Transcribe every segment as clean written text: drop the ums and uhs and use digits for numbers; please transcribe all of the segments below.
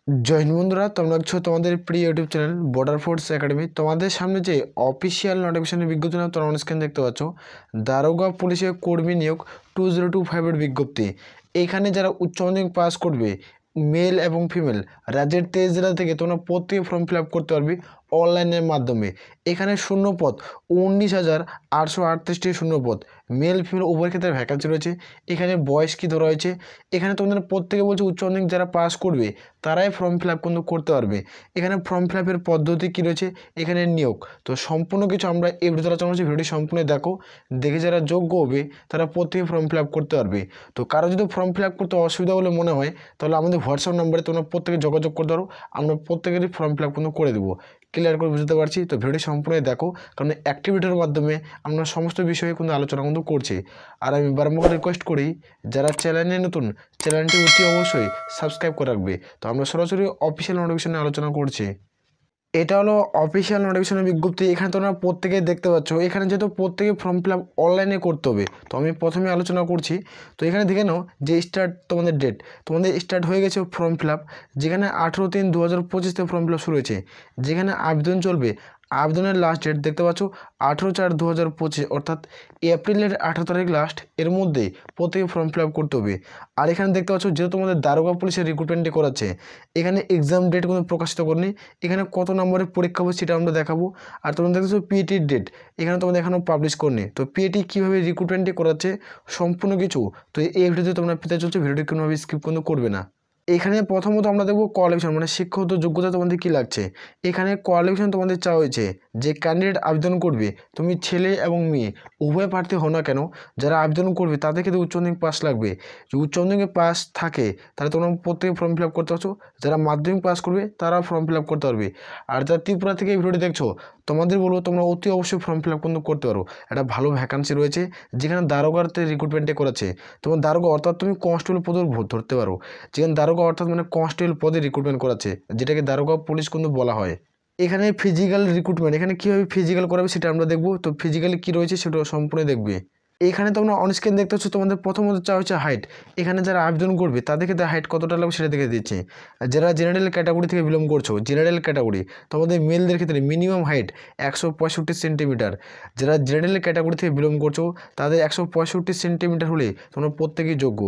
জয় হিন্দ বন্ধুরা, তোমরা দেখছো তোমাদের প্রিয় YouTube channel border force academy. তোমাদের সামনে যে অফিসিয়াল নোটিফিকেশনের বিজ্ঞপ্তি নাম তোমরা স্ক্রিন দেখতে পাচ্ছ, দারোগা পুলিশের কর্মী নিয়োগ 2025 বিজ্ঞপ্তি। এখানে যারা উচ্চ মাধ্যমিক পাস করবে মেল এবং ফিমেল রাজ্যের 23 জেলা থেকে তোমরা প্রত্যেকে ফর্ম ফিল আপ করতে পারবে অনলাইনের মাধ্যমে। এখানে শূন্যপদ 19,838টি শূন্যপদ, মেল ফিমেল উভয় ক্ষেত্রে ভ্যাকান্সি রয়েছে। এখানে বয়স কী ধরা হয়েছে, এখানে তোমাদের প্রত্যেকে বলছে উচ্চ মাধ্যমিক যারা পাস করবে তারাই ফর্ম ফিল আপ কিন্তু করতে পারবে। এখানে ফর্ম ফিল আপের পদ্ধতি কী রয়েছে, এখানে নিয়োগ, তো সম্পূর্ণ কিছু আমরা এই ভিডিওতে আলোচনা করছি। ভিডিওটি সম্পূর্ণ দেখো, দেখে যারা যোগ্য হবে তারা প্রত্যেকে ফর্ম ফিল আপ করতে পারবে। তো কারো যদি ফর্ম ফিল আপ করতে অসুবিধা বলে মনে হয় তাহলে আমাদের হোয়াটসঅ্যাপ নাম্বারে তোমরা প্রত্যেকে যোগাযোগ করতে পারো, আমরা প্রত্যেকেরই ফর্ম ফিল আপ কিন্তু করে দেবো। ক্লিয়ার করে বুঝতে পারছি? তো ভিডিওটি সম্পূর্ণ দেখো, কারণ অ্যাক্টিভিটির মাধ্যমে আমরা সমস্ত বিষয়ে কিন্তু আলোচনা কিন্তু করছি। আর আমি বারবার রিকোয়েস্ট করি, যারা চ্যানেলে নতুন চ্যানেলটি অতি অবশ্যই সাবস্ক্রাইব করে রাখবে। তো আমরা সরাসরি অফিসিয়াল নোটিফিকেশনে আলোচনা করছি। এটা হলো অফিসিয়াল নোটিফিকেশনের বিজ্ঞপ্তি। এখানে তোমরা প্রত্যেকেই দেখতে পাচ্ছ, এখানে যেহেতু প্রত্যেকে ফর্ম ফিল আপ অনলাইনে করতে হবে, তো আমি প্রথমে আলোচনা করছি। তো এখানে দেখে নাও যে স্টার্ট তোমাদের ডেট, তোমাদের স্টার্ট হয়ে গেছে ফর্ম ফিল আপ, যেখানে 18/3/2025 থেকে ফর্ম ফিল আপ শুরু হয়েছে। যেখানে আবেদন চলবে, আবেদনের লাস্ট ডেট দেখতে পাচ্ছ 18/4/2025, অর্থাৎ এপ্রিলের 18 তারিখ লাস্ট। এর মধ্যে প্রত্যেকে ফর্ম ফিল আপ করতে হবে। আর এখানে দেখতে পাচ্ছ যেহেতু তোমাদের দারোগা পুলিশের রিক্রুটমেন্টটি করাচ্ছে, এখানে এক্সাম ডেট কোনো প্রকাশিত করেনি। এখানে কত নম্বরের পরীক্ষা হবে সেটা আমরা দেখাবো। আর তোমরা দেখতেছো পিএটির ডেট, এখানে তোমাদের এখনও পাবলিশ করেনি। তো পিএটি কীভাবে রিক্রুটমেন্টটি করাচ্ছে সম্পূর্ণ কিছু তো এই ভিডিওতে তোমরা পেতে চলছে, ভিডিওটি কোনোভাবে স্কিপ কিন্তু করবে না। এখানে প্রথমত আমরা দেখব কোয়ালিফিকেশন, মানে শিক্ষাগত যোগ্যতা তোমাদের কী লাগছে। এখানে কোয়ালিফিকেশন তোমাদের চাওয়া হয়েছে যে ক্যান্ডিডেট আবেদন করবে, তুমি ছেলে এবং মেয়ে উভয় প্রার্থী হও না কেন, যারা আবেদন করবে তাদের ক্ষেত্রে উচ্চ মাধ্যমিক পাস লাগবে। যদি উচ্চ মাধ্যমিক পাস থাকে তাহলে তোমরা প্রত্যেকে ফর্ম ফিল আপ করতে পারছো, যারা মাধ্যমিক পাস করবে তারা ফর্ম ফিল আপ করতে পারবে। আর যারা ত্রিপুরা থেকে এই ভিডিওটি দেখছো তোমাদের বলবো তোমরা অতি অবশ্যই ফর্ম ফিল আপ কিন্তু করতে পারো। একটা ভালো ভ্যাকান্সি রয়েছে যেখানে দারোগাতে রিক্রুটমেন্টে করেছে। তোমার দারোগা অর্থাৎ তুমি কনস্টেবল পদের ধরতে পারো, যেখানে দারোগা অর্থাৎ মানে কনস্টেবল পদে রিক্রুটমেন্ট করাচ্ছে, যেটাকে দারোগা পুলিশ কিন্তু বলা হয়। এখানে ফিজিক্যাল রিক্রুটমেন্ট, এখানে কীভাবে ফিজিক্যাল করাবে সেটা আমরা দেখব। তো ফিজিক্যালি কী রয়েছে সেটা সম্পূর্ণ দেখবে। এখানে তোমরা অনস্ক্রিন দেখতে পাচ্ছ তোমাদের প্রথমত চাওয়া হচ্ছে হাইট। এখানে যারা আবেদন করবে তাদের ক্ষেত্রে হাইট কতটা লাগবে সেটা দেখে দিচ্ছে। যারা জেনারেল ক্যাটাগরি থেকে বিলং করছো, জেনারেল ক্যাটাগরি তোমাদের মেলদের ক্ষেত্রে মিনিমাম হাইট 165 সেন্টিমিটার। যারা জেনারেল ক্যাটাগরি থেকে বিলং করছো তাদের 165 সেন্টিমিটার হলে তোমরা প্রত্যেকেই যোগ্য।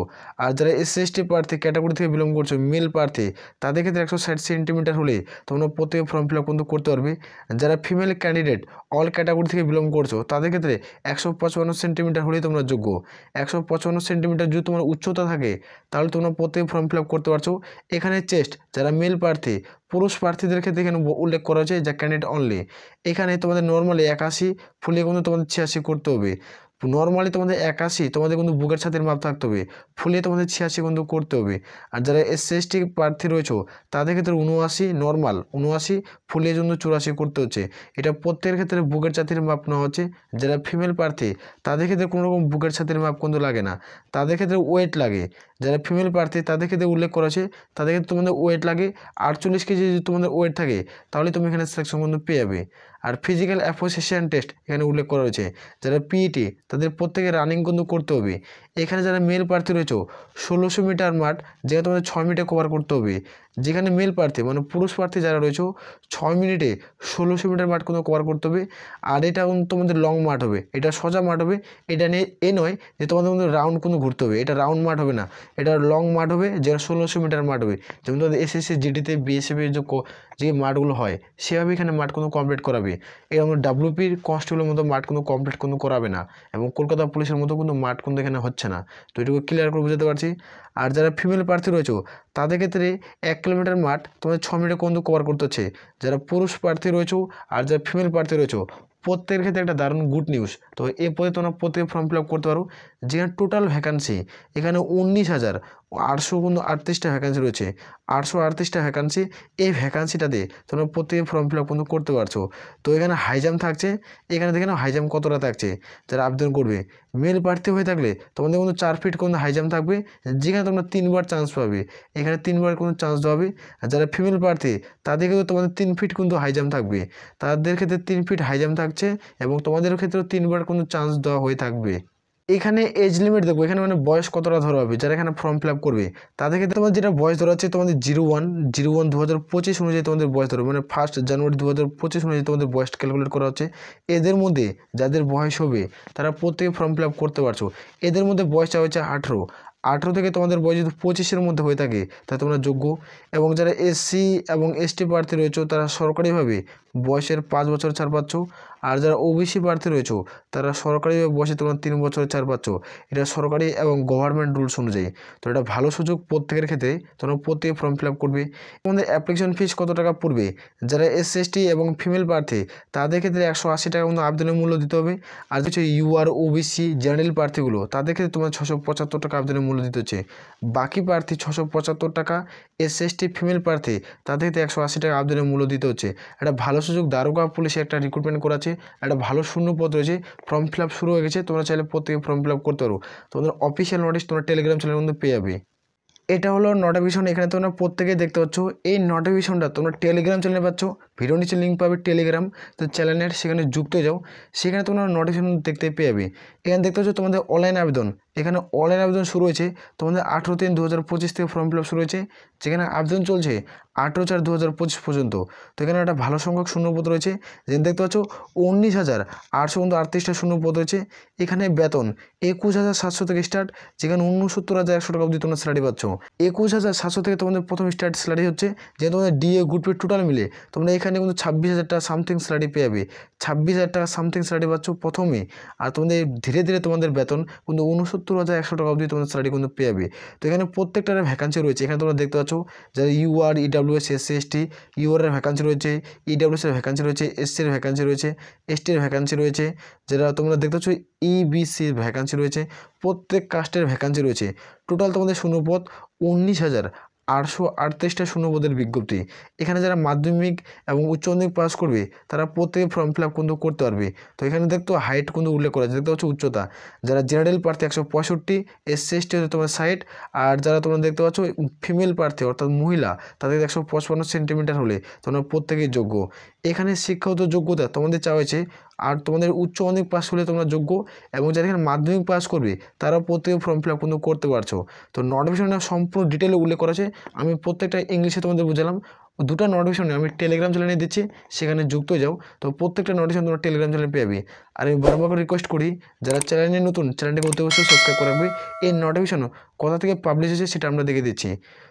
আর যারা SC/ST প্রার্থী ক্যাটাগরি থেকে বিলং করছো, মেল প্রার্থী, তাদের ক্ষেত্রে 160 সেন্টিমিটার হলে তোমরা প্রত্যেকে ফর্ম ফিল আপ কিন্তু করতে পারবে। যারা ফিমেল ক্যান্ডিডেট অল ক্যাটাগরি থেকে বিলং করছো তাদের ক্ষেত্রে 155 সেন্টিমিটার হলেই তোমরা যোগ্য। 155 সেন্টিমিটার যদি তোমার উচ্চতা থাকে তাহলে তোমরা প্রত্যেকে ফর্ম ফিল আপ করতে পারছো। এখানে চেস্ট, যারা মেল প্রার্থী, পুরুষ প্রার্থীদের ক্ষেত্রে এখানে উল্লেখ করা হয়েছে যা ক্যান্ডিডেট অনলি। এখানে তোমাদের নর্মালি 81, ফুলে কিন্তু তোমাদের 86 করতে হবে। নর্মালি তোমাদের 81, তোমাদের কিন্তু বুকের ছাতির মাপ থাকতে হবে, ফুলে তোমাদের 86 কিন্তু করতে হবে। আর যারা SC/ST প্রার্থী রয়েছে তাদের ক্ষেত্রে 79, নর্মাল 79, ফুলে জন্য 84 করতে হচ্ছে। এটা প্রত্যেকের ক্ষেত্রে বুকের ছাতির মাপ নেওয়া হচ্ছে। যারা ফিমেল প্রার্থী তাদের ক্ষেত্রে কোনো রকম বুকের ছাতির মাপ কিন্তু লাগে না, তাদের ক্ষেত্রে ওয়েট লাগে। যারা ফিমেল প্রার্থী তাদের ক্ষেত্রে উল্লেখ করা আছে তাদের ক্ষেত্রে তোমাদের ওয়েট লাগে 48 কেজি। যদি তোমাদের ওয়েট থাকে তাহলে তুমি এখানে সিলেকশন কিন্তু পেয়ে যাবে। আর ফিজিক্যাল অ্যাপ্রোসিয়েশন টেস্ট এখানে উল্লেখ করা রয়েছে। যারা পিইটি তাদের প্রত্যেকে রানিং কিন্তু করতে হবে। এখানে যারা মেল প্রার্থী রয়েছে 1600 মিটার মাঠ, যেখানে তোমাদের 6 মিনিটে কভার করতে হবে। যেখানে মেল প্রার্থী মানে পুরুষ প্রার্থী যারা রয়েছে 6 মিনিটে 1600 মিটার মাঠ কিন্তু কভার করতে হবে। আর এটা তোমাদের লং মাঠ হবে, এটা সোজা মাঠ হবে। এটা নিয়ে নয় যে তোমাদের মধ্যে রাউন্ড কিন্তু ঘুরতে হবে, এটা রাউন্ড মাঠ হবে না, এটা লং মাঠ হবে, যেটা 1600 মিটার মাঠ হবে। যেমন তোমাদের SSC GDতে BSF-এর যে মাঠগুলো হয় সেভাবে এখানে মাঠ কিন্তু কমপ্লিট করাবে। এরকম WPর কনস্টেবলের মতো মাঠ কিন্তু কমপ্লিট কিন্তু করাবে না, এবং কলকাতা পুলিশের মতো কিন্তু মাঠ কিন্তু এখানে হচ্ছে না। তো এটুকু ক্লিয়ার করে বুঝতে পারছি। আর যারা ফিমেল প্রার্থী রয়েছে তাদের ক্ষেত্রে 1 কিলোমিটার মাঠ তোমাদের 6 মিনিটে কিন্তু কভার করতে হচ্ছে। যারা পুরুষ প্রার্থী রয়েছে আর যারা ফিমেল প্রার্থী রয়েছে প্রত্যেকের ক্ষেত্রে একটা দারুণ গুড নিউজ। তো এই পদে তোমরা প্রত্যেকে ফর্ম ফিল আপ করতে পারো। যেখানে টোটাল ভ্যাকান্সি এখানে 19,838টা ভ্যাকান্সি রয়েছে, 838টা ভ্যাকান্সি। এই ভ্যাকান্সিটাতে তোমরা প্রত্যেকে ফর্ম ফিল আপ কিন্তু করতে পারছো। তো এখানে হাই জাম্প থাকছে, এখানে দেখে নাও হাই জাম্প কতটা থাকছে। যারা আবেদন করবে মেল প্রার্থী হয়ে থাকলে তোমাদের কিন্তু 4 ফিট কিন্তু হাই জাম্প থাকবে, যেখানে তোমরা 3বার চান্স পাবে। এখানে 3বার কিন্তু চান্স দেওয়া হবে। আর যারা ফিমেল প্রার্থী তাদের কিন্তু তোমাদের 3 ফিট কিন্তু হাই জাম্প থাকবে, তাদের ক্ষেত্রে 3 ফিট হাই জাম্প থাকছে, এবং তোমাদের ক্ষেত্রেও 3বার কিন্তু চান্স দেওয়া হয়ে থাকবে। এখানে এজ লিমিট দেখবো, এখানে মানে বয়স কতটা ধরা হবে যারা এখানে ফর্ম ফিল আপ করবে তাদের ক্ষেত্রে তোমাদের যেটা বয়স ধরা হচ্ছে তোমাদের 01/01 2025 অনুযায়ী তোমাদের বয়স ধরবে, মানে 1 জানুয়ারি 2025 অনুযায়ী তোমাদের বয়স ক্যালকুলেট করা হচ্ছে। এদের মধ্যে যাদের বয়স হবে তারা প্রত্যেকে ফর্ম ফিল আপ করতে পারছো। এদের মধ্যে বয়সটা হচ্ছে 18 থেকে তোমাদের বয়স যদি 25-এর মধ্যে হয়ে থাকে তাহলে তোমরা যোগ্য। এবং যারা এসসি এবং এসটি প্রার্থী রয়েছে তারা সরকারিভাবে বয়সের 5 বছর ছাড় পাচ্ছ। আর যারা ওবিসি প্রার্থী রয়েছে তারা সরকারিভাবে বয়সে তোমরা 3 বছর ছাড় পাচ্ছ। এটা সরকারি এবং গভর্নমেন্ট রুলস অনুযায়ী। তো এটা ভালো সুযোগ প্রত্যেকের ক্ষেত্রে, তোমরা প্রত্যেকে ফর্ম ফিল আপ করবে। তোমাদের অ্যাপ্লিকেশন ফিস কত টাকা পড়বে, যারা এসসি এসটি এবং ফিমেল প্রার্থী তাদের ক্ষেত্রে 180 টাকা কিন্তু আবেদনের মূল্য দিতে হবে। আর হচ্ছে ইউআর ওবিসি জেনারেল প্রার্থীগুলো তাদের ক্ষেত্রে তোমার 675 টাকা আবেদনের মূল্য দিতে হচ্ছে। বাকি প্রার্থী 675 টাকা, এসসি এসটি ফিমেল প্রার্থী তাদের ক্ষেত্রে 180 টাকা আবেদনের মূল্য দিতে হচ্ছে। একটা ভালো সুযোগ, দারোগা পুলিশে একটা রিক্রুটমেন্ট করাচ্ছে, একটা ভালো শূন্যপদ রয়েছে, ফর্ম ফিল আপ শুরু হয়ে গেছে, তোমরা চাইলে প্রত্যেকে ফর্ম ফিল আপ করতে পারো। তোমাদের অফিসিয়াল নোটিশ তোমরা টেলিগ্রাম চ্যানেলের মধ্যে পেয়ে যাবে। এটা হলো নোটিফিকেশন, এখানে তোমরা প্রত্যেকেই দেখতে পাচ্ছ। এই নোটিফিকেশনটা তোমরা টেলিগ্রাম চ্যানেলে পাচ্ছ, ভিডিও নিচে লিঙ্ক পাবে টেলিগ্রাম, তো চ্যানেলের সেখানে যুক্ত হয়ে যাও, সেখানে তোমরা নোটিফিকেশন দেখতে পেয়ে যাবে। এখানে দেখতে পাচ্ছ তোমাদের অনলাইন আবেদন, এখানে অনলাইন আবেদন শুরু হয়েছে তোমাদের 18/3/2025 থেকে ফর্ম ফিল আপ শুরু হয়েছে, যেখানে আবেদন চলছে 18/4/2025 পর্যন্ত। তো এখানে একটা ভালো সংখ্যক শূন্যপদ রয়েছে, যেখানে দেখতে পাচ্ছ 19,838টা শূন্যপদ রয়েছে। এখানে বেতন 21,700 থেকে স্টার্ট, যেখানে 69,100 টাকা অবধি তোমরা স্যালারি পাচ্ছ। 21,700 থেকে তোমাদের প্রথম স্টার্ট স্যালারি হচ্ছে, যে তোমাদের ডিএ গুড পে টোটাল মিলে তোমরা এখানে কিন্তু 26,000 টাকা সামথিং স্যালারি পেয়ে যাবে। 26,000 টাকা সামথিং স্যালারি পাচ্ছ প্রথমে। আর তোমাদের ধীরে ধীরে তোমাদের বেতন কিন্তু 69,100 টাকা অবধি তোমাদের স্যালারি কিন্তু পেয়ে যাবে। তো এখানে প্রত্যেকটার ভ্যাকান্সি রয়েছে, এখানে তোমরা দেখতে পাচ্ছ যারা ইউআর ইডাব্লিউএস এসসি এসটি, ইউআরের ভ্যাকান্সি রয়েছে, ইডাব্লিউএসের ভ্যাকান্সি রয়েছে, এসসির ভ্যাকান্সি রয়েছে, এসটির ভ্যাকান্সি রয়েছে, যারা তোমরা দেখতে পাচ্ছ ইবিসির ভ্যাকান্সি রয়েছে, প্রত্যেক কাস্টের ভ্যাকান্সি রয়েছে। টোটাল তোমাদের শূন্যপদ 19,838টা শূন্যপদের বিজ্ঞপ্তি। এখানে যারা মাধ্যমিক এবং উচ্চ মাধ্যমিক পাস করবে তারা প্রত্যেকে ফর্ম ফিল আপ কিন্তু করতে পারবে। তো এখানে দেখতো হাইট কিন্তু উল্লেখ করা আছে, দেখতে পাচ্ছ উচ্চতা, যারা জেনারেল প্রার্থী 165, এসসি এসটি হচ্ছে তোমার 60, আর যারা তোমরা দেখতে পাচ্ছ ফিমেল প্রার্থী অর্থাৎ মহিলা তাদের 155 সেন্টিমিটার হলে তোমরা প্রত্যেকেই যোগ্য। এখানে শিক্ষাগত যোগ্যতা তোমাদের চাওয়া হয়েছে, আর তোমাদের উচ্চ মাধ্যমিক পাস হলে তোমরা যোগ্য, এবং যারা এখানে মাধ্যমিক পাস করবে তারাও প্রত্যেকে ফর্ম ফিল আপ কিন্তু করতে পারছো। তো নোটিফিকেশনটা সম্পূর্ণ ডিটেলে উল্লেখ করা আছে, আমি প্রত্যেকটা ইংলিশে তোমাদের বুঝালাম। দুটো নোটিফিকেশন আমি টেলিগ্রাম চ্যানেলে দিচ্ছি, সেখানে যুক্ত হয়ে যাও। তো প্রত্যেকটা নোটিফিকেশন তোমরা টেলিগ্রাম চ্যানেলে পেয়ে যাবে। আর আমি বারবার করে রিকোয়েস্ট করি যারা চ্যানেলে নতুন, চ্যানেলটিকে অবশ্যই সাবস্ক্রাইব করে রাখবে। এই নোটিফিকেশনও কোথা থেকে পাবলিশ হয়েছে সেটা আমরা দেখে দিচ্ছি।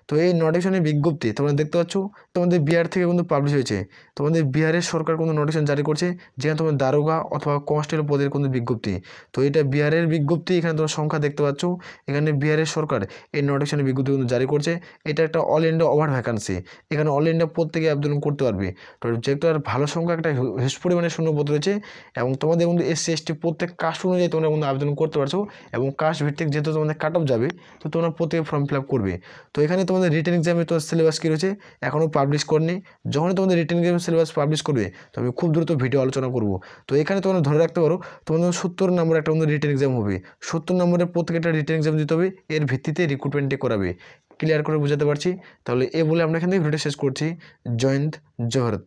তো এই নোটিফিকেশনের বিজ্ঞপ্তি তোমরা দেখতে পাচ্ছ তোমাদের বিহার থেকে কিন্তু পাবলিশ হয়েছে। তোমাদের বিহারের সরকার কোনো নোটিফিকেশন জারি করছে, যেখানে তোমার দারোগা অথবা কনস্টেবল পদের কোনো বিজ্ঞপ্তি। তো এটা বিহারের বিজ্ঞপ্তি, এখানে তোমার সংখ্যা দেখতে পাচ্ছ। এখানে বিহারের সরকার এই নোটিফিকেশনের বিজ্ঞপ্তি কিন্তু জারি করছে। এটা একটা অল ইন্ডিয়া ওভার ভ্যাকান্সি, এখানে অল ইন্ডিয়া প্রত্যেকে আবেদন করতে পারবে। তো যেহেতু আর ভালো সংখ্যা একটা হিউজ পরিমাণে শূন্যপদ রয়েছে, এবং তোমাদের কিন্তু এসসি এসটি প্রত্যেক কাস্ট অনুযায়ী তোমরা কিন্তু আবেদন করতে পারছো, এবং কাস্ট ভিত্তিক যেহেতু তোমাদের কাট অফ যাবে তো তোমরা প্রত্যেকে ফর্ম ফিল আপ করবে। তো এখানে তোমাদের রিটেন এক্সামে তোমার সিলেবাস কী রয়েছে এখনও পাবলিশ করেনি, যখনই তোমাদের রিটেন এক্সামের সিলেবাস পাবলিশ করবে তো আমি খুব দ্রুত ভিডিও আলোচনা করব। তো এখানে তোমরা ধরে রাখতে পারো তোমাদের 70 নম্বর একটা তোমাদের রিটেন এক্সাম হবে, 70 নম্বরের প্রত্যেকটা রিটেন এক্সাম দিতে হবে, এর ভিত্তিতে রিক্রুটমেন্টটি করাবে। ক্লিয়ার করে বোঝাতে পারছি? তাহলে এ বলে আমরা এখান থেকে ভিডিও শেষ করছি। জয় হিন্দ, জয় ভারত।